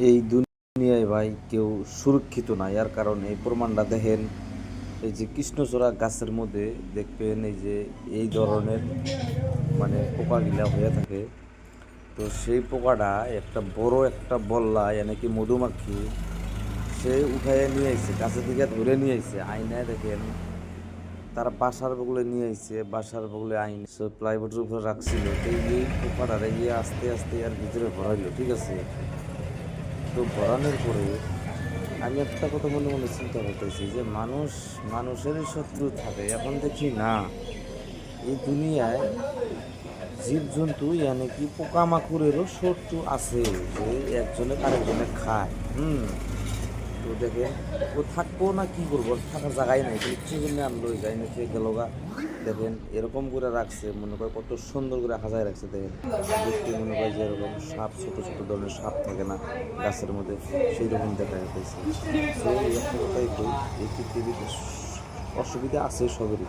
এই দুনিয়ায় ভাই কেউ সুরক্ষিত না। এর কারণ এই প্রমাণটা দেখেন, এই যে কৃষ্ণচূড়া গাছের মধ্যে দেখবেন এই যে এই ধরনের পোকাগিলা হয়ে থাকে। তো সেই পোকাটা একটা বড় একটা বল্লা নাকি মধুমাখি সে উঠাইয়া নিয়ে আইছে, গাছের দিকে ধরে নিয়ে আইছে, আইনায় দেখেন তারা বাসার বগলে নিয়ে আইছে, বাসার বগলে আইন প্লাইবোর্ডের উপরে রাখছিল। তো এই পোকাটা গিয়ে আস্তে আস্তে আর ভিতরে ভরাইলো, ঠিক আছে। তো ভরানোর পরে আমি একটা কথা মনে মনে চিন্তা করতেছি যে মানুষেরই শত্রু থাকে। এখন দেখি না, এই দুনিয়ায় জীবজন্তু কি পোকামাকড়েরও শত্রু আছে, যে একজনে আরেকজনে খায়। তো দেখেন ও থাকবো না কি করবো, থাকার জায়গায় নাই, তো ইচ্ছে জন্য আনলো যাই না খেয়ে গেল গা। দেখেন এরকম করে রাখছে, মনে করে কত সুন্দর করে হাজায় রাখছে। দেখেন দেখতে মনে করে যে এরকম সাপ, ছোট ছোট ধরনের সাপ থাকে না গাছের মধ্যে, সেই রকম দেখা যাচ্ছে। তো এই একটা কথাই কই, এই পৃথিবীতে অসুবিধা আছে সবেরই।